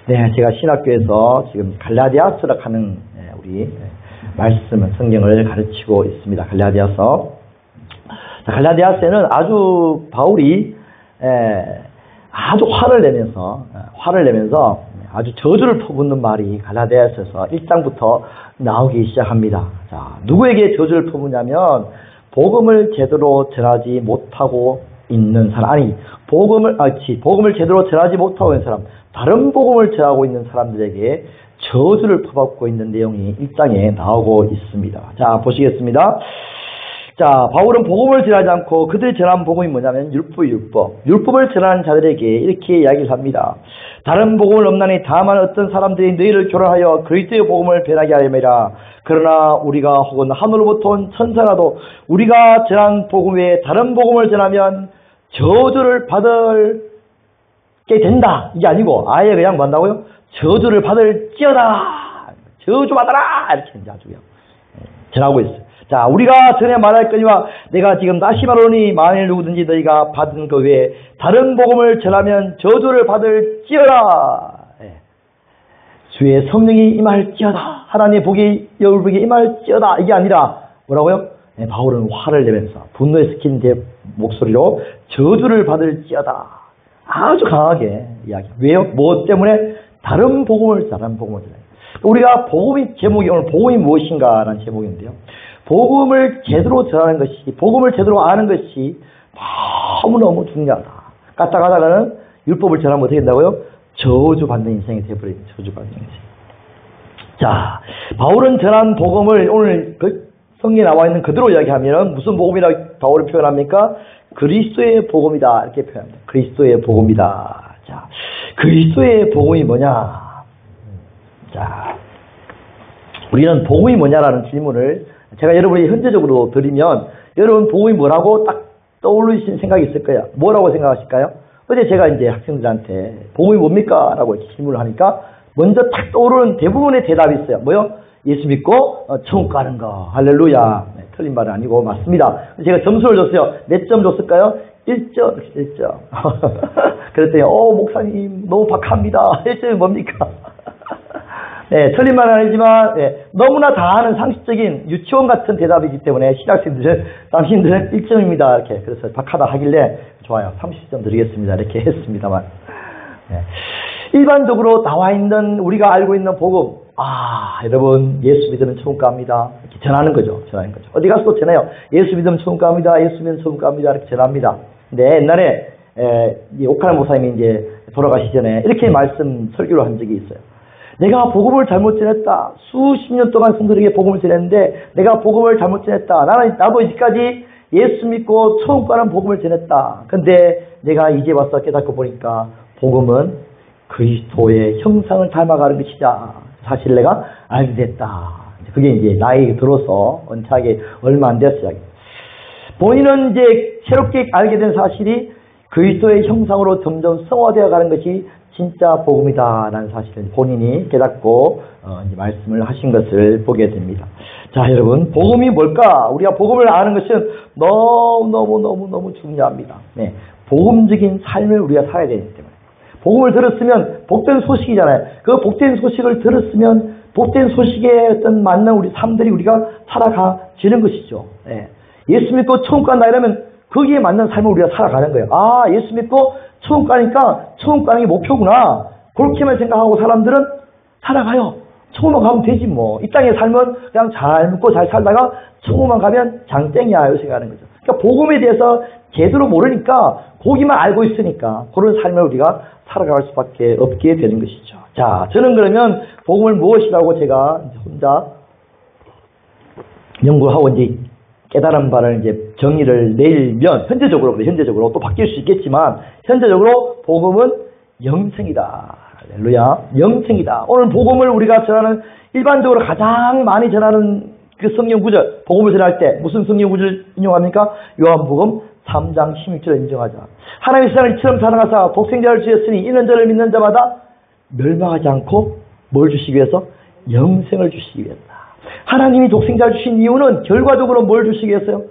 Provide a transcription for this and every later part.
네, 제가 신학교에서 지금 갈라디아서라 하는 우리 말씀을 성경을 가르치고 있습니다. 갈라디아서. 갈라디아서에는 아주 바울이 아주 화를 내면서 아주 저주를 퍼붓는 말이 갈라디아서에서 1장부터 나오기 시작합니다. 자, 누구에게 저주를 퍼붓냐면 복음을 제대로 전하지 못하고 있는 사람, 복음을 제대로 전하지 못하고 있는 사람, 다른 복음을 전하고 있는 사람들에게 저주를 퍼붓고 있는 내용이 1장에 나오고 있습니다. 자, 보시겠습니다. 자, 바울은 복음을 전하지 않고 그들이 전한 복음이 뭐냐면 율법을 전하는 자들에게 이렇게 이야기를 합니다. 다른 복음을 없나니 다만 어떤 사람들이 너희를 교란하여 그리스도의 복음을 변하게 하려니라. 그러나 우리가 혹은 하늘로부터 온 천사라도 우리가 전한 복음 외에 다른 복음을 전하면 저주를 받게 된다. 이게 아니고 아예 그냥 뭐한다고요? 저주를 받을지어다. 저주받아라. 이렇게 이제 아주 전하고 있어요. 자, 우리가 전에 말할 거니와 내가 지금 다시 말하노니 만일 누구든지 너희가 받은 것 외에 다른 복음을 전하면 저주를 받을지어다. 주의 성령이 임할지어다. 하나님의 복이 여러분에게 임할지어다. 이게 아니라 뭐라고요? 바울은 화를 내면서 분노에 섞인 목소리로 저주를 받을지어다. 아주 강하게 이야기. 왜요? 무엇 때문에? 다른 복음을 전하요. 우리가 복음이 제목이 오늘 복음이 무엇인가라는 제목인데요. 복음을 제대로 전하는 것이, 복음을 제대로 아는 것이 너무너무 중요하다. 까딱하다가는 율법을 전하면 어떻게 된다고요? 저주받는 인생이 되어버립니다. 저주받는 인생. 자, 바울은 전한 복음을 오늘 그 성경에 나와 있는 그대로 이야기하면 무슨 복음이라고 바울을 표현합니까? 그리스도의 복음이다. 이렇게 표현합니다. 그리스도의 복음이다. 자, 그리스도의 복음이 뭐냐? 자, 우리는 복음이 뭐냐라는 질문을 제가 여러분이 현재적으로 드리면 여러분 복음이 뭐라고 딱 떠올리시는 생각이 있을 거예요. 뭐라고 생각하실까요? 어제 제가 이제 학생들한테 복음이 뭡니까? 라고 질문을 하니까 먼저 딱 떠오르는 대부분의 대답이 있어요. 뭐요? 예수 믿고 천국 가는 거. 할렐루야. 네, 틀린 말은 아니고 맞습니다. 제가 점수를 줬어요. 몇 점 줬을까요? 1점. 그랬더니 목사님 너무 박합니다. 1점이 뭡니까? 네, 틀린 말은 아니지만 너무나 다 아는 상식적인 유치원 같은 대답이기 때문에 신학생들은 당신들은 1점입니다. 이렇게 그래서 박하다 하길래 좋아요. 30점 드리겠습니다. 이렇게 했습니다만 일반적으로 나와 있는 우리가 알고 있는 복음 여러분 예수 믿으면 천국 갑니다. 이렇게 전하는 거죠. 어디 가서 또 전해요. 예수 믿으면 천국 갑니다. 예수 믿으면 천국 갑니다. 이렇게 전합니다. 근데 옛날에 오카나 목사님이 이제 돌아가시기 전에 이렇게 말씀 설교를 한 적이 있어요. 내가 복음을 잘못 전했다. 수십 년 동안 성도들에게 복음을 전했는데 내가 복음을 잘못 전했다. 나도 이제까지 예수 믿고 천국 가는 복음을 전했다. 근데 내가 이제 와서 깨닫고 보니까 복음은 그리스도의 형상을 닮아가는 것이다. 사실 내가 알게 됐다. 그게 이제 나이 들어서 언차하게 얼마 안 됐어요. 본인은 이제 새롭게 알게 된 사실이 그리스도의 형상으로 점점 성화되어 가는 것이 진짜 복음이다라는 사실을 본인이 깨닫고 이제 말씀을 하신 것을 보게 됩니다. 자, 여러분, 복음이 뭘까? 우리가 복음을 아는 것은 너무 중요합니다. 네, 복음적인 삶을 우리가 살아야 되기 때문에 복음을 들었으면 복된 소식이잖아요. 그 복된 소식을 들었으면 복된 소식에 어떤 맞는 우리 삶들이 우리가 살아가지는 것이죠. 네. 예수 믿고 천국 간다 이러면 거기에 맞는 삶을 우리가 살아가는 거예요. 예수 믿고 천국 가니까 천국 가는 게 목표구나. 그렇게만 생각하고 사람들은 살아가요. 천국만 가면 되지 뭐. 이 땅에 살면 그냥 잘 먹고 잘 살다가 천국만 가면 장땡이야. 이렇게 생각하는 거죠. 그러니까 복음에 대해서 제대로 모르니까 보기만 알고 있으니까 그런 삶을 우리가 살아갈 수밖에 없게 되는 것이죠. 자, 저는 그러면 복음을 무엇이라고 제가 혼자 연구하고 이제 깨달은 바를 이제 정의를 내리면 현재적으로 또 바뀔 수 있겠지만 현재적으로 복음은 영생이다. 할렐루야. 영생이다. 오늘 복음을 우리가 전하는 일반적으로 가장 많이 전하는 그 성경 구절, 복음을 전할 때 무슨 성경 구절 인용합니까? 요한복음 3장 16절을 인정하자. 하나님의 세상을 이처럼 사랑하사 독생자를 주셨으니 이는 저를 믿는 자마다 멸망하지 않고 뭘 주시기 위해서? 영생을 주시기 위해서다. 하나님이 독생자를 주신 이유는 결과적으로 뭘 주시기 위해서요?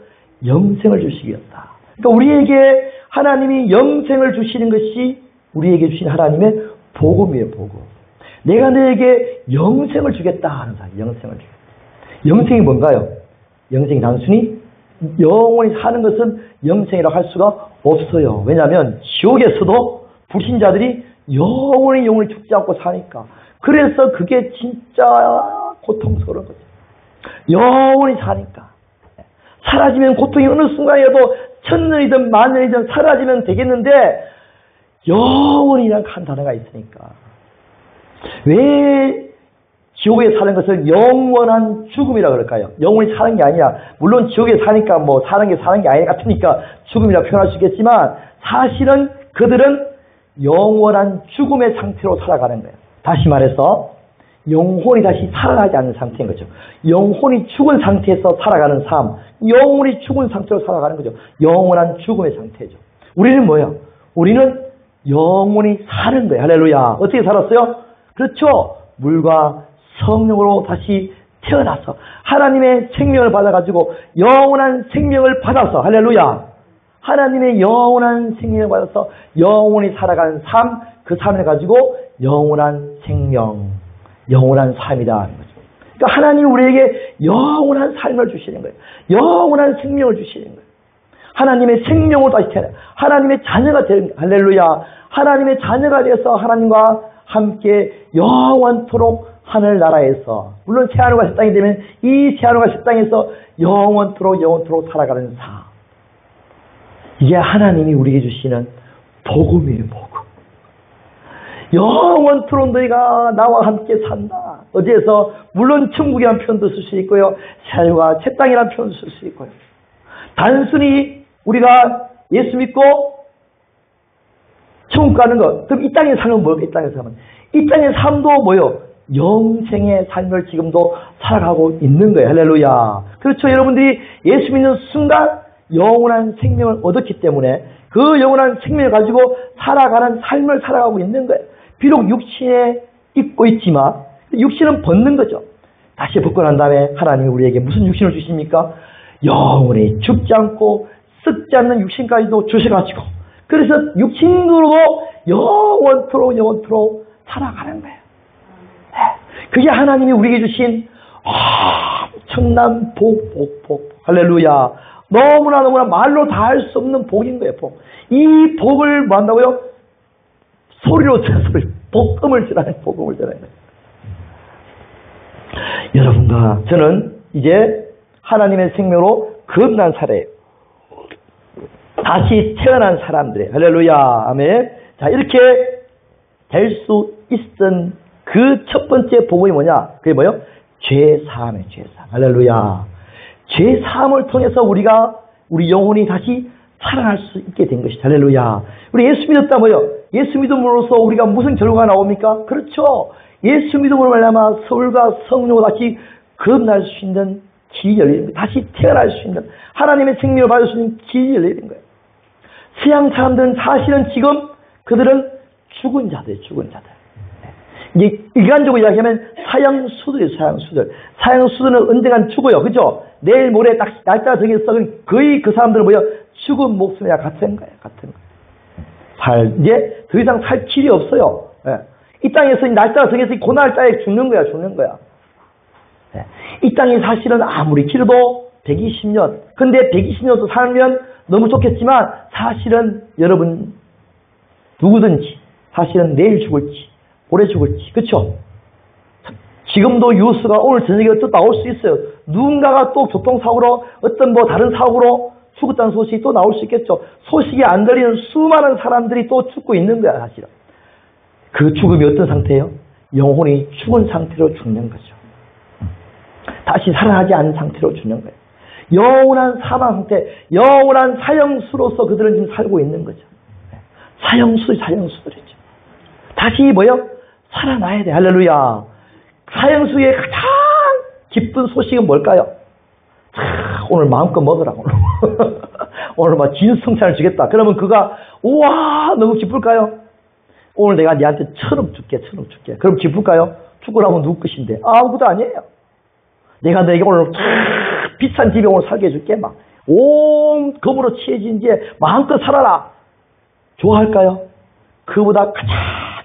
영생을 주시기 위해서다. 그러니까 우리에게 하나님이 영생을 주시는 것이 우리에게 주신 하나님의 복음이에요, 복음. 내가 너에게 영생을 주겠다 하는 사람. 영생을 주겠다. 영생이 뭔가요? 영생이 단순히 영원히 사는 것은 영생이라고 할 수가 없어요. 왜냐하면 지옥에서도 불신자들이 영원히 죽지 않고 사니까. 그래서 그게 진짜 고통스러운 거죠. 영원히 사니까. 사라지면 고통이 어느 순간이라도 천년이든 만년이든 사라지면 되겠는데 영원이라는 한 단어가 있으니까. 왜 지옥에 사는 것을 영원한 죽음이라 그럴까요? 영원히 사는 게 아니라, 물론 지옥에 사니까 뭐 사는 게 아니 같으니까 죽음이라 표현할 수 있겠지만, 사실은 그들은 영원한 죽음의 상태로 살아가는 거예요. 다시 말해서 영혼이 다시 살아나지 않는 상태인 거죠. 영혼이 죽은 상태에서 살아가는 삶, 영혼이 죽은 상태로 살아가는 거죠. 영원한 죽음의 상태죠. 우리는 뭐예요? 우리는 영원히 사는 거예요. 할렐루야. 어떻게 살았어요? 그렇죠. 물과 성령으로 다시 태어나서 하나님의 생명을 받아가지고 영원한 생명을 받아서, 할렐루야, 하나님의 영원한 생명을 받아서 영원히 살아가는 삶, 그 삶을 가지고 영원한 생명, 영원한 삶이다 하는 거죠. 그러니까 하나님이 우리에게 영원한 삶을 주시는 거예요. 영원한 생명을 주시는 거예요. 하나님의 생명으로 다시 태어나 하나님의 자녀가 되는 거예요. 할렐루야. 하나님의 자녀가 되어서 하나님과 함께 영원토록 하늘나라에서, 물론 새하늘과 새 땅이 되면 이 새하늘과 새 땅에서 영원토록 살아가는 삶. 이게 하나님이 우리에게 주시는 복음이에요. 복음. 영원토록 너희가 나와 함께 산다. 어디에서 물론 천국이라는 표현도 쓸 수 있고요, 새하늘과 새 땅이라는 표현도 쓸 수 있고요. 단순히 우리가 예수 믿고 천국 가는 것, 그럼 이 땅의 삶은 뭘까? 이 땅의 삶은, 이 땅의 삶도 뭐요? 영생의 삶을 지금도 살아가고 있는 거예요. 할렐루야. 그렇죠. 여러분들이 예수 믿는 순간 영원한 생명을 얻었기 때문에 그 영원한 생명을 가지고 살아가는 삶을 살아가고 있는 거예요. 비록 육신에 입고 있지만 육신은 벗는 거죠. 다시 벗고 난 다음에 하나님이 우리에게 무슨 육신을 주십니까? 영원히 죽지 않고 썩지 않는 육신까지도 주셔가지고, 그래서 육신으로도 영원토록 살아가는 거예요. 그게 하나님이 우리에게 주신 엄청난 복. 할렐루야. 너무나 말로 다 할 수 없는 복인 거예요. 복. 이 복을 뭐 한다고요? 소리로 복음을 전하는 복음을 전하는 거예요. 여러분과 저는 이제 하나님의 생명으로 거듭난 사례예요. 다시 태어난 사람들이에요. 할렐루야. 아멘. 자, 이렇게 될 수 있었던 그 첫 번째 복음이 뭐냐? 그게 뭐예요? 죄사함이에요. 죄사함. 할렐루야. 죄사함을 통해서 우리 영혼이 다시 살아날 수 있게 된 것이죠. 할렐루야. 우리 예수 믿었다 뭐요? 예수 믿음으로써 우리가 무슨 결과가 나옵니까? 그렇죠. 예수 믿음으로 말미암아 서울과 성령으로 다시 거듭날 수 있는 길이 열리는 거예요. 다시 태어날 수 있는, 하나님의 생명을 받을 수 있는 길이 열리는 거예요. 서양 사람들은 사실은 지금 그들은 죽은 자들이에요. 죽은 자들. 이제 일반적으로 이야기하면 사형수들이에요. 사형수들. 사형수들은 언젠간 죽어요. 그죠? 내일 모레 딱 날짜가 정해서 거의 그 사람들은 뭐예요? 죽은 목숨이랑 같은 거예요. 같은 거예요. 이제 더 이상 살 길이 없어요. 예. 이 땅에서 날짜가 정해서 그 날짜에 죽는 거야. 예. 이 땅이 사실은 아무리 길어도 120년. 근데 120년도 살면 너무 좋겠지만 사실은 여러분 누구든지 사실은 내일 죽을지 오래 죽을지, 그렇죠? 지금도 뉴스가 오늘 저녁에 또 나올 수 있어요. 누군가가 또 교통사고로 어떤 다른 사고로 죽었다는 소식이 또 나올 수 있겠죠. 소식이 안 들리는 수많은 사람들이 또 죽고 있는 거야, 사실은. 그 죽음이 어떤 상태예요? 영혼이 죽은 상태로 죽는 거죠. 다시 살아나지 않은 상태로 죽는 거예요. 영원한 사망 상태, 영원한 사형수로서 그들은 지금 살고 있는 거죠. 사형수들이죠. 다시 뭐요? 살아나야 돼. 할렐루야. 사형수의 가장 기쁜 소식은 뭘까요? 오늘 마음껏 먹으라. 오늘 막 진성찬을 주겠다. 그러면 그가 우와 너무 기쁠까요? 오늘 내가 네한테 천억 줄게. 그럼 기쁠까요? 죽고 나면 누구 것인데? 아무것도 아니에요. 내가 너에게 오늘 비싼 집에 오늘 살게 해줄게. 막 온 검으로 취해진 이제 마음껏 살아라. 좋아할까요? 그보다 가장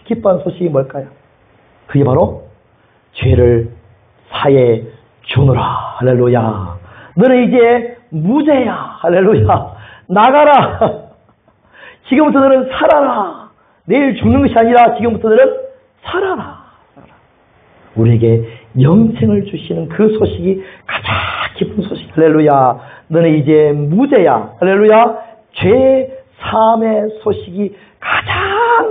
기뻐하는 소식이 뭘까요? 그게 바로 죄를 사해 주노라. 할렐루야. 너는 이제 무죄야. 할렐루야. 나가라. 지금부터 너는 살아라. 내일 죽는 것이 아니라 지금부터 너는 살아라. 우리에게 영생을 주시는 그 소식이 가장 기쁜 소식. 할렐루야. 너는 이제 무죄야. 할렐루야. 죄 사함의 소식이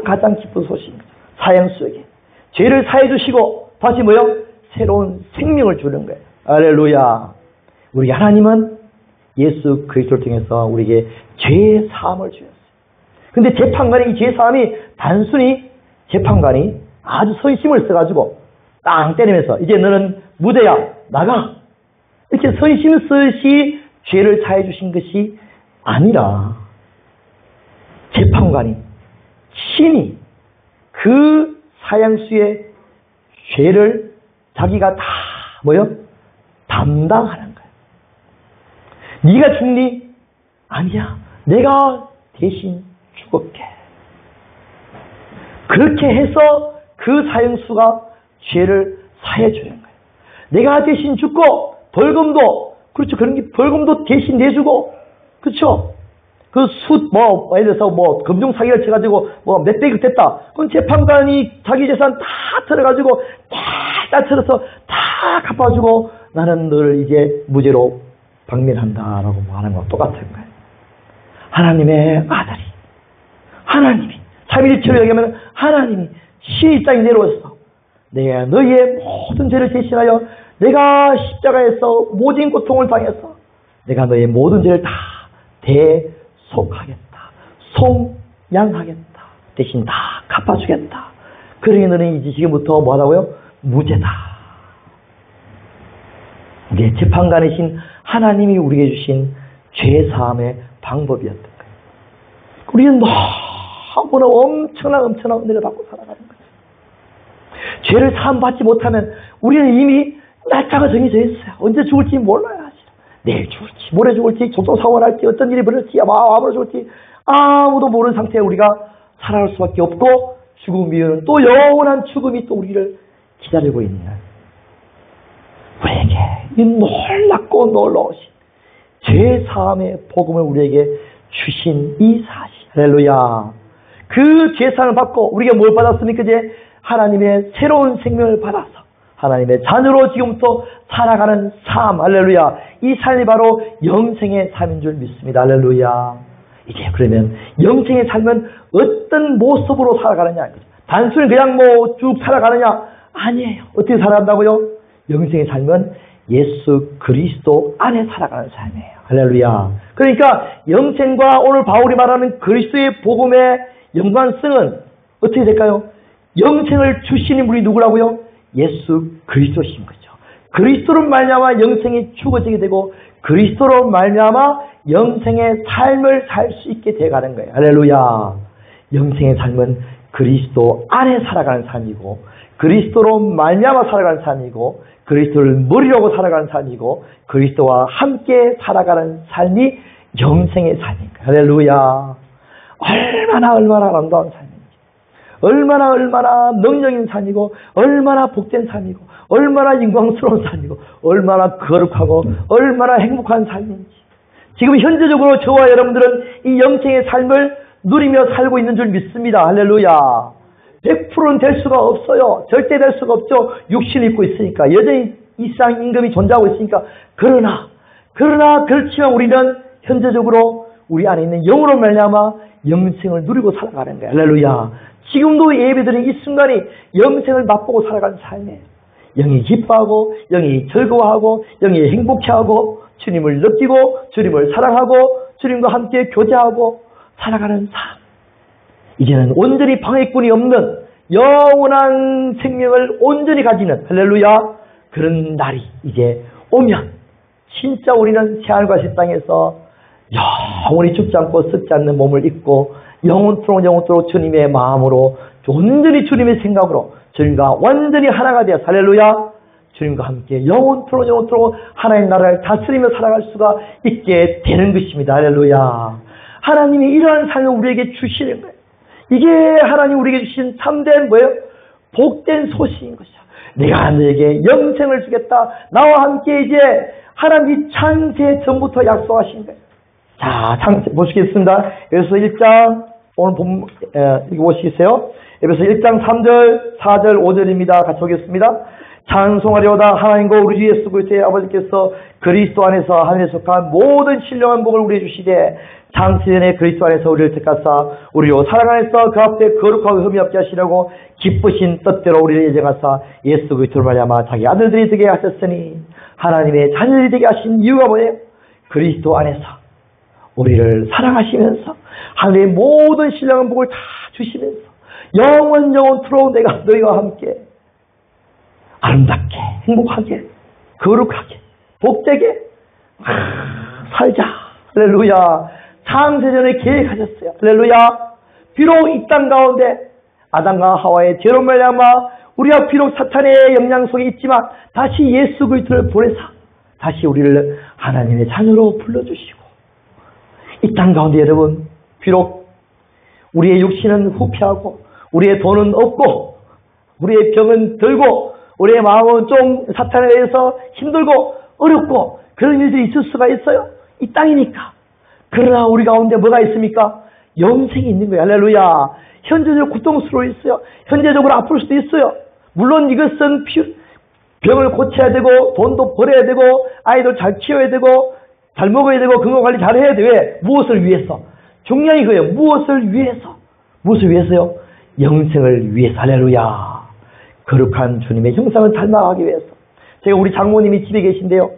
가장 기쁜 소식입니다. 사형수에게 죄를 사해 주시고 다시 뭐요? 새로운 생명을 주는 거예요. 할렐루야. 우리 하나님은 예수 그리스도를 통해서 우리에게 죄 사함을 주셨어요. 근데 재판관이 이 죄 사함이 단순히 재판관이 아주 선심을 써가지고 땅 때리면서 이제 너는 무죄야. 나가. 이렇게 선심 쓰시 죄를 사해 주신 것이 아니라 재판관이 친히 그 사형수의 죄를 자기가 다 뭐요? 담당하는 거예요. 네가 죽니? 아니야. 내가 대신 죽을게. 그렇게 해서 그 사형수가 죄를 사해 주는 거예요. 내가 대신 죽고 벌금도 그렇죠. 그런 게 벌금도 대신 내주고 그렇죠. 그 예를 들어서 금융 사기를 쳐가지고 몇백억 됐다. 그럼 재판관이 자기 재산 다 털어가지고 다 털어서 다 갚아주고 나는 너를 이제 무죄로 방면한다라고 하는 거 똑같은 거예요. 하나님의 아들이 하나님이 3.1절을 얘기하면 하나님이 신이 땅에 내려와서 내가 너희의 모든 죄를 대신하여 내가 십자가에서 모진 고통을 당해서 내가 너의 모든 죄를 다 대속하겠다. 속량하겠다. 대신 다 갚아주겠다. 그러니 너는 이제 지금부터 뭐 하다고요? 무죄다. 우리의 재판관이신 하나님이 우리에게 주신 죄사함의 방법이었던 거예요. 우리는 너무나 엄청난 은혜를 받고 살아가는 거죠. 죄를 사함받지 못하면 우리는 이미 날짜가 정해져 있어요. 언제 죽을지 몰라요. 내일 죽을지 모레 죽을지 교통사고를 할지 어떤 일이 벌어질지 아무로 죽을지 아무도 모르는 상태에 우리가 살아갈 수밖에 없고 죽음 이후는 또 영원한 죽음이 또 우리를 기다리고 있는 우리에게 이 놀랍고 놀라우신 죄사함의 복음을 우리에게 주신 이 사실. 할렐루야. 그 죄사함을 받고 우리가 뭘 받았습니까? 이제 하나님의 새로운 생명을 받아서 하나님의 자녀로 지금부터 살아가는 삶. 할렐루야. 이 삶이 바로 영생의 삶인 줄 믿습니다. 할렐루야. 이제 그러면 영생의 삶은 어떤 모습으로 살아가느냐. 단순히 그냥 쭉 살아가느냐. 아니에요. 어떻게 살아간다고요? 영생의 삶은 예수 그리스도 안에 살아가는 삶이에요. 할렐루야. 그러니까 영생과 오늘 바울이 말하는 그리스도의 복음의 연관성은 어떻게 될까요? 영생을 주시는 분이 누구라고요? 예수 그리스도신 거죠. 그리스도로 말미암아 영생이 주어지게 되고 그리스도로 말미암아 영생의 삶을 살 수 있게 돼가는 거예요. 할렐루야. 영생의 삶은 그리스도 안에 살아가는 삶이고 그리스도로 말미암아 살아가는 삶이고 그리스도를 머리로고 살아가는 삶이고 그리스도와 함께 살아가는 삶이 영생의 삶인 거예요. 할렐루야. 얼마나 아름다운 삶인지, 얼마나 능력 있는 삶이고 얼마나 복된 삶이고 얼마나 영광스러운 삶이고 얼마나 거룩하고 얼마나 행복한 삶인지. 지금 현재적으로 저와 여러분들은 이 영생의 삶을 누리며 살고 있는 줄 믿습니다. 할렐루야. 100%는 될 수가 없어요. 절대 될 수가 없죠. 육신을 입고 있으니까. 여전히 이상 임금이 존재하고 있으니까. 그러나 그렇지만 우리는 현재적으로 우리 안에 있는 영으로 말미암아 영생을 누리고 살아가는 거예요. 할렐루야. 지금도 예배드린 이 순간이 영생을 맛보고 살아가는 삶이에요. 영이 기뻐하고 영이 즐거워하고 영이 행복해하고 주님을 느끼고 주님을 사랑하고 주님과 함께 교제하고 살아가는 삶. 이제는 온전히 방해꾼이 없는 영원한 생명을 온전히 가지는 할렐루야 그런 날이 이제 오면 진짜 우리는 새하늘과 새 땅에서 영원히 죽지 않고 썩지 않는 몸을 입고 영원토록 주님의 마음으로 온전히 주님의 생각으로 주님과 완전히 하나가 되어 할렐루야 주님과 함께 영원토록 하나님 나라를 다스리며 살아갈 수가 있게 되는 것입니다. 할렐루야. 하나님이 이러한 삶을 우리에게 주시는 거예요. 이게 하나님 우리에게 주신 참된 뭐예요? 복된 소식인 것이야. 내가 너에게 영생을 주겠다. 나와 함께 이제 하나님이 창세 전부터 약속하신 거예요. 자, 보시겠습니다. 에베소 1장, 오늘 읽어보시겠어요? 에베소 1장 3절, 4절, 5절입니다. 같이 보겠습니다. 찬송하려다 하나님과 우리 주 예수 그리스도의 아버지께서 그리스도 안에서 하늘에 속한 모든 신령한 복을 우리에게 주시되 창세전에 그리스도 안에서 우리를 택하사 우리로 사랑 안에서 그 앞에 거룩하고 흠이 없게 하시려고 기쁘신 뜻대로 우리를 예정하사 예수 그리스도를 말미암아 자기 아들들이 되게 하셨으니 하나님의 자녀들이 되게 하신 이유가 뭐예요? 그리스도 안에서 우리를 사랑하시면서 하늘의 모든 신령한 복을 다 주시면서 영원토록 내가 너희와 함께 아름답게 행복하게 거룩하게 복되게 살자. 할렐루야. 창세전에 계획하셨어요. 할렐루야. 비록 이 땅 가운데 아담과 하와의 죄로 말미암아 우리가 비록 사탄의 영향 속에 있지만 다시 예수 그리스도를 보내사 다시 우리를 하나님의 자녀로 불러주시고 이 땅 가운데 여러분 비록 우리의 육신은 후피하고 우리의 돈은 없고 우리의 병은 들고 우리의 마음은 좀 사탄에 의해서 힘들고 어렵고 그런 일들이 있을 수가 있어요. 이 땅이니까. 그러나 우리 가운데 뭐가 있습니까? 영생이 있는 거예요. 할렐루야. 현재적으로 고통스러워 있어요. 현재적으로 아플 수도 있어요. 물론 이것은 병을 고쳐야 되고 돈도 벌어야 되고 아이들 잘 키워야 되고 잘 먹어야 되고 건강관리 잘 해야 돼. 왜? 무엇을 위해서? 중요한 거예요. 무엇을 위해서? 무엇을 위해서요? 영생을 위해서. 할렐루야. 거룩한 주님의 형상을 닮아가기 위해서. 제가 우리 장모님이 집에 계신데요.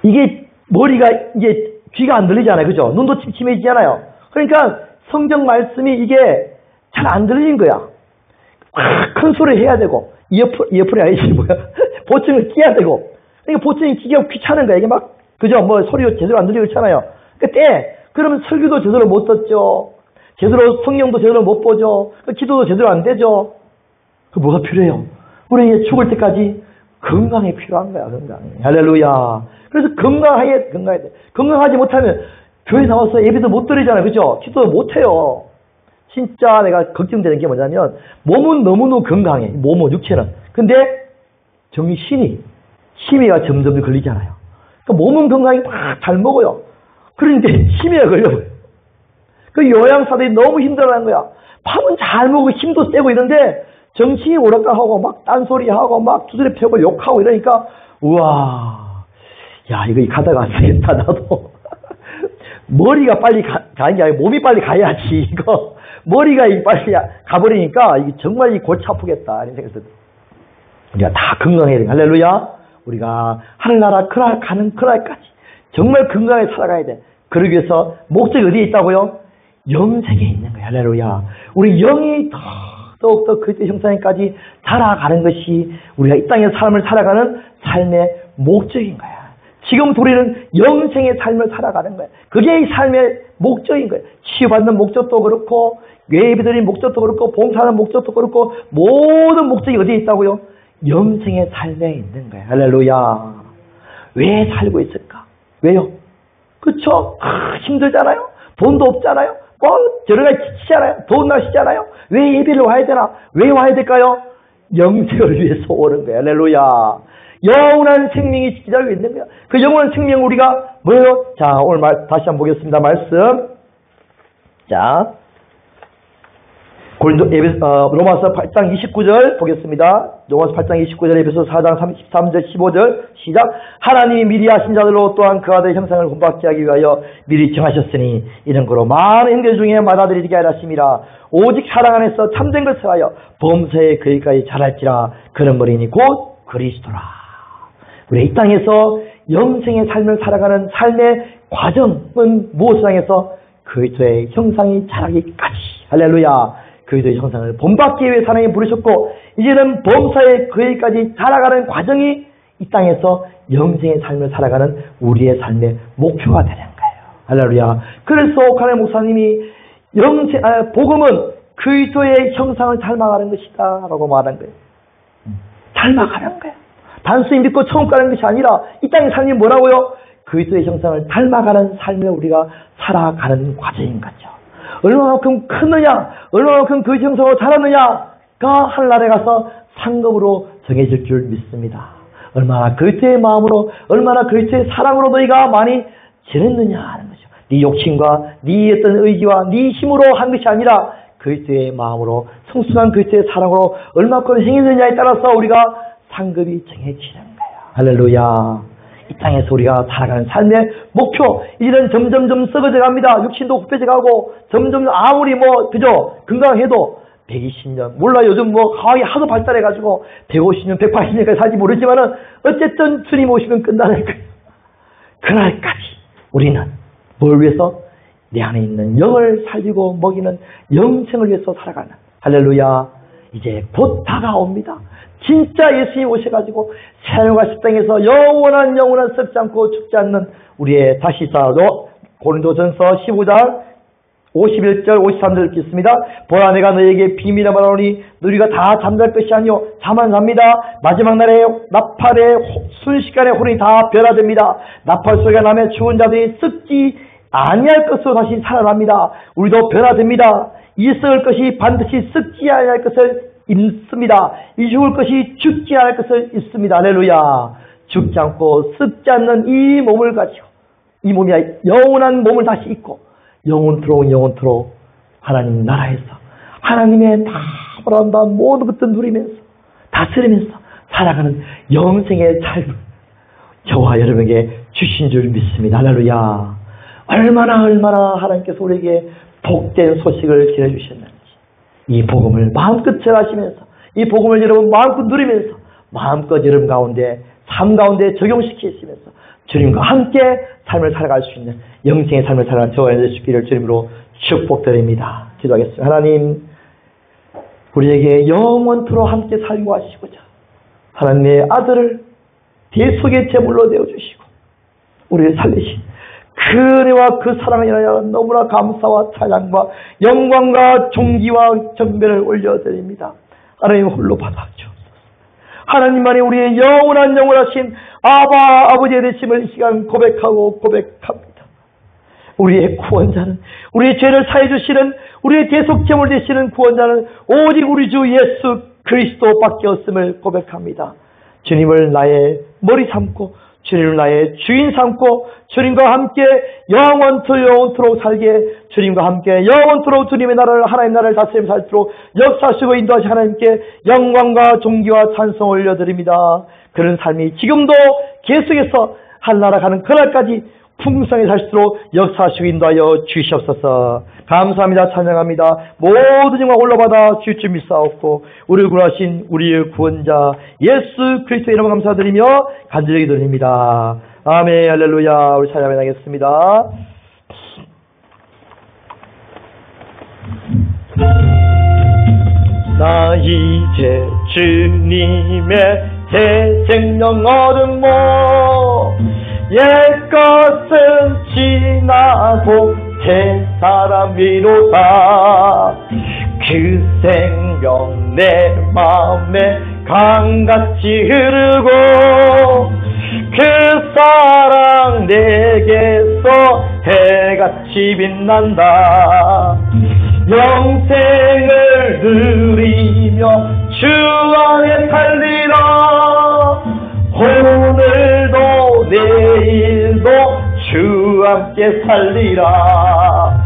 이게 머리가 이게 귀가 안 들리잖아요. 그죠? 눈도 침침해지잖아요. 그러니까 성경 말씀이 이게 잘 안 들리는 거야. 큰 소리 해야 되고 이어폰이 아니지 뭐야. 보청을 끼야 되고. 그러니까 보청이 끼기가 귀찮은 거야. 이게 막 그죠? 뭐 소리가 제대로 안 들리고 있잖아요. 그때 그러면 설교도 제대로 못 듣죠. 제대로 성경도 제대로 못 보죠. 기도도 제대로 안 되죠. 그 뭐가 필요해요? 우리 죽을 때까지 건강이 필요한 거야. 건강. 할렐루야. 그래서 건강해야 돼. 건강하지 못하면 교회 나와서 예배도 못 드리잖아요. 그죠? 기도도 못 해요. 진짜 내가 걱정되는 게 뭐냐면 몸은 너무너무 건강해. 몸은 육체는. 근데 심의가 점점 걸리잖아요. 그러니까 몸은 건강히 막 잘 먹어요. 그런데 심의가 걸려버려요. 그 요양사들이 너무 힘들어하는 거야. 밥은 잘 먹고 힘도 세고 이런데 정신이 오락가하고 막 딴소리하고 막 두드려 펴고 욕하고 이러니까 우와 야 이거 가다가 안 되겠다 나도. 머리가 빨리 가는 게 아니고 몸이 빨리 가야지. 이거 머리가 빨리 가버리니까 이게 정말 이 골치 아프겠다 이런 생각이 들어요. 우리가 다 건강해야 돼. 할렐루야. 우리가 하늘나라 가는 그날까지 정말 건강하게 살아가야 돼. 그러기 위해서 목적이 어디에 있다고요? 영생에 있는 거예요. 할렐루야. 우리 영이 더욱더 그리스도의 형상까지 자라가는 것이 우리가 이 땅의 삶을 살아가는 삶의 목적인 거야. 지금 우리는 영생의 삶을 살아가는 거야. 그게 이 삶의 목적인 거야. 치유받는 목적도 그렇고 예배드리는 목적도 그렇고 봉사하는 목적도 그렇고 모든 목적이 어디에 있다고요? 영생의 삶에 있는 거야. 할렐루야. 왜 살고 있을까? 왜요? 그쵸? 힘들잖아요. 돈도 없잖아요. 저런 날 지치잖아요. 더운 날씨잖아요. 왜 예배를 와야 되나? 왜 와야 될까요? 영생을 위해서 오는 거야. 할렐루야. 영원한 생명이 기다리고 있는 거야. 그 영원한 생명 우리가 뭐예요? 자, 오늘 다시 한번 보겠습니다. 말씀. 자, 로마서 8장 29절 보겠습니다. 로마서 8장 29절, 에베소 4장 33절, 15절 시작. 하나님이 미리 하신 자들로 또한 그 아들의 형상을 본받게 하기 위하여 미리 정하셨으니 이런 거로 많은 형제 중에 맏아들이 되게 하라 하심이라. 오직 사랑 안에서 참된 것을 하여 범사에 그에까지 자랄지라. 그런 머리니 곧 그리스도라. 우리 이 땅에서 영생의 삶을 살아가는 삶의 과정은 무엇을 향해서? 그리스도의 형상이 자라기까지. 할렐루야. 그리스도의 형상을 본받기 위해 하나님이 부르셨고 이제는 범사에 그에까지 자라가는 과정이 이 땅에서 영생의 삶을 살아가는 우리의 삶의 목표가 되는 거예요. 할렐루야. 그래서 오카네 목사님이 복음은 그리스도의 형상을 닮아가는 것이다 라고 말한 거예요. 닮아가는 거예요. 단순히 믿고 천국 가는 것이 아니라 이 땅의 삶이 뭐라고요? 그리스도의 형상을 닮아가는 삶을 우리가 살아가는 과정인 거죠. 얼마만큼 크느냐, 얼마만큼 그 형성으로 자랐느냐가 하늘나라에 가서 상급으로 정해질 줄 믿습니다. 얼마나 그리스도의 마음으로, 얼마나 그리스도의 사랑으로 너희가 많이 지냈느냐 하는 것이죠. 네 욕심과 네 어떤 의지와 네 힘으로 한 것이 아니라 그리스도의 마음으로, 성숙한 그리스도의 사랑으로 얼마큼 행했느냐에 따라서 우리가 상급이 정해지는 거예요. 할렐루야. 이 땅에서 우리가 살아가는 삶의 목표, 이제는 점점점 썩어져 갑니다. 육신도 굽혀져 가고, 점점 아무리 그죠? 건강해도 120년, 몰라 요즘 과학이 하도 발달해가지고 150년, 180년까지 살지 모르지만은 어쨌든 주님 오시면 끝나는 거예요. 그날까지 우리는 뭘 위해서? 내 안에 있는 영을 살리고 먹이는 영생을 위해서 살아가는, 할렐루야. 이제 곧 다가옵니다. 진짜 예수님 오셔가지고 새하늘과 새 땅에서 영원한 썩지 않고 죽지 않는 우리의 다시 고린도전서 15장 51절 53절 읽겠습니다. 보라, 내가 너에게 비밀을 말하노니 너희가 다 잠잘 것이 아니요 잠만 잡니다. 마지막 날에 나팔의 순식간에 혼이 다 변화됩니다. 나팔 소리가 나면 죽은 자들이 썩지 아니할 것으로 다시 살아납니다. 우리도 변화됩니다. 이 썩을 것이 반드시 썩지 아니할 것을 있습니다. 이 죽을 것이 죽지 않을 것을 있습니다. 할렐루야. 죽지 않고 썩지 않는 이 몸을 가지고, 이 몸이 영원한 몸을 다시 입고 영원토록 하나님 나라에서 하나님의 다 바란다 모든 것들 누리면서 다스리면서 살아가는 영생의 삶을 저와 여러분에게 주신 줄 믿습니다. 할렐루야. 얼마나 하나님께서 우리에게 복된 소식을 전해주셨는지, 이 복음을 마음껏 전하시면서, 이 복음을 여러분 마음껏 누리면서 마음껏 여러분 가운데, 삶 가운데 적용시키시면서 주님과 함께 삶을 살아갈 수 있는 영생의 삶을 살아가는 저와 여러분의 주기를 주님으로 축복드립니다. 기도하겠습니다. 하나님, 우리에게 영원토록 함께 살고 하시고자 하나님의 아들을 대속의 제물로 내어주시고 우리를 살리신 그 은혜와 그 사랑을 인하여 너무나 감사와 찬양과 영광과 존귀와 전배를 올려드립니다. 하나님 홀로 받아주옵소서. 하나님만이 우리의 영원하신 아버지의 되심을 이 시간 고백합니다. 우리의 구원자는, 우리의 죄를 사해 주시는, 우리의 대속제물 되시는 구원자는 오직 우리 주 예수 그리스도밖에 없음을 고백합니다. 주님을 나의 머리 삼고 주님을 나의 주인 삼고 주님과 함께 영원토록 살게, 주님과 함께 영원토록 주님의 나라를, 하나님 나라를 다스리며 살도록 역사하시고 인도하신 하나님께 영광과 존귀와 찬송 올려드립니다. 그런 삶이 지금도 계속해서 하늘나라 가는 그날까지 풍성히 살수록 역사하시고 인도하여 주시옵소서. 감사합니다. 찬양합니다. 모든 영광 올라받아 주실 줄 믿사옵고 우리를 구하신 우리의 구원자 예수 그리스도의 이름으로 감사드리며 간절히 기도드립니다. 아멘. 할렐루야. 우리 찬양해 나겠습니다. 나 이제 주님의 새 생명 얻은 옛것은 지나고 새 사람이로다. 그 생명 내 마음에 강같이 흐르고 그 사랑 내게서 해같이 빛난다. 영생을 누리며 주 안에 살리라. 오늘도 내일도 주 함께 살리라.